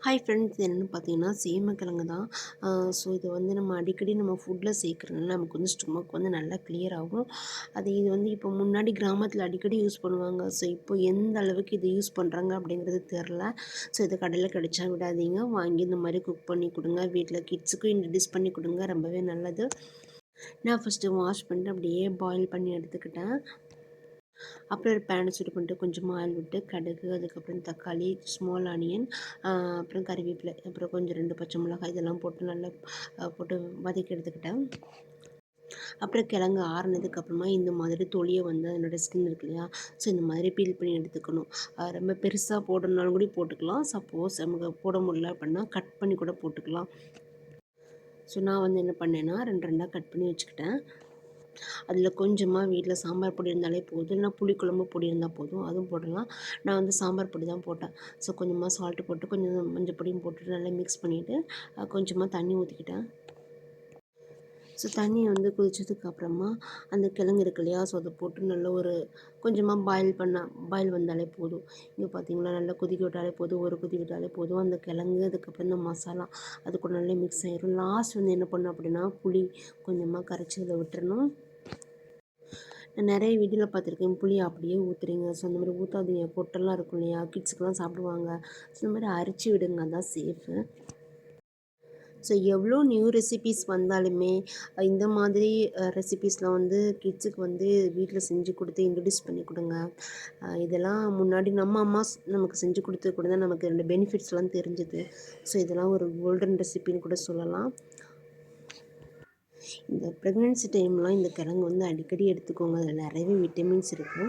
Hi friends, என்னென்னு பார்த்தீங்கன்னா சேமக்கிழங்கு தான். ஸோ இது வந்து நம்ம அடிக்கடி நம்ம ஃபுட்டில் சேர்க்குறதுனால நமக்கு வந்து ஸ்டொமக் வந்து நல்லா கிளியர் ஆகும். இது வந்து இப்போ முன்னாடி கிராமத்தில் அடிக்கடி யூஸ் பண்ணுவாங்க. ஸோ இப்போ எந்த அளவுக்கு இது யூஸ் பண்ணுறாங்க அப்படிங்கிறது தெரில. ஸோ இது கடையில் கிடைச்சா விடாதீங்க, வாங்கி இந்த மாதிரி குக் பண்ணி கொடுங்க. வீட்டில் கிட்ஸுக்கும் இன்ட்ரடியூஸ் பண்ணி கொடுங்க, ரொம்பவே நல்லது. நான் ஃபஸ்ட்டு வாஷ் பண்ணிட்டு அப்படியே பாயில் பண்ணி எடுத்துக்கிட்டேன். அப்புறம் ஒரு பேனை சூடு பண்ணிட்டு கொஞ்சமாக ஆயில் விட்டு கடுகு, அதுக்கப்புறம் தக்காளி, ஸ்மால் ஆனியன், அப்புறம் கறிவேப்பிலை, அப்புறம் கொஞ்சம் 2 பச்சை மிளகாய் இதெல்லாம் போட்டு நல்லா போட்டு வதக்கி எடுத்துக்கிட்டேன். அப்புறம் கிழங்கு ஆறுனதுக்கப்புறமா இந்த மாதிரி தொலியை வந்து அதனோட ஸ்கின் இருக்கு இல்லையா, ஸோ இந்த மாதிரி பீல் பண்ணி எடுத்துக்கணும். ரொம்ப பெருசாக போடணுன்னாலும் கூட போட்டுக்கலாம். சப்போஸ் நமக்கு போட முடியல அப்படின்னா கட் பண்ணி கூட போட்டுக்கலாம். ஸோ நான் வந்து என்ன பண்ணேன்னா 2 2 கட் பண்ணி வச்சுக்கிட்டேன். அதில் கொஞ்சமாக வீட்டில் சாம்பார் பொடி இருந்தாலே போதும், இல்லைனா புளிக்குழம்பு பொடி இருந்தால் போதும், அதுவும் போடலாம். நான் வந்து சாம்பார் பொடி தான் போட்டேன். ஸோ கொஞ்சமாக சால்ட்டு போட்டு கொஞ்சம் மஞ்சள் பொடியும் போட்டுட்டு நல்லா மிக்ஸ் பண்ணிவிட்டு கொஞ்சமாக தண்ணி ஊற்றிக்கிட்டேன். ஸோ தண்ணி வந்து கொதிச்சதுக்கப்புறமா அந்த கிழங்கு இருக்கு இல்லையா, ஸோ அதை போட்டு நல்லா ஒரு கொஞ்சமாக பாயில் வந்தாலே போதும். இங்கே பார்த்தீங்கன்னா நல்லா கொதிக்க விட்டாலே போதும், ஒரு கொதி விட்டாலே போதும். அந்த கிழங்கு அதுக்கப்புறம் இந்த மசாலா அது கூட நல்லா மிக்ஸ் ஆயிடும். லாஸ்ட் வந்து என்ன பண்ணணும் அப்படின்னா புளி கொஞ்சமாக கரைச்சி அதில் விட்டுறணும். நான் நிறைய வீடியோவில் பார்த்துருக்கேன், புளியை அப்படியே ஊற்றுறீங்க. ஸோ அந்த மாதிரி ஊற்றாதீங்க, பொட்டெல்லாம் இருக்கும் இல்லையா, கிட்ஸுக்கெலாம் சாப்பிடுவாங்க. ஸோ இந்த மாதிரி அரைச்சி விடுங்க, அதான் சேஃபு. ஸோ எவ்வளோ நியூ ரெசிபீஸ் வந்தாலுமே இந்த மாதிரி ரெசிபீஸ்லாம் வந்து கிட்ஸுக்கு வந்து வீட்டில் செஞ்சு கொடுத்து இன்ட்ரடியூஸ் பண்ணி கொடுங்க. இதெல்லாம் முன்னாடி நம்ம அம்மா நமக்கு செஞ்சு கொடுத்து கூட தான் நமக்கு 2 பெனிஃபிட்ஸ்லாம் தெரிஞ்சுது. ஸோ இதெல்லாம் ஒரு கோல்டன் ரெசிபின்னு கூட சொல்லலாம். இந்த ப்ரெக்னென்சி டைம்லாம் இந்த கிழங்கு வந்து அடிக்கடி எடுத்துக்கோங்க, அதில் நிறையவே விட்டமின்ஸ் இருக்குது.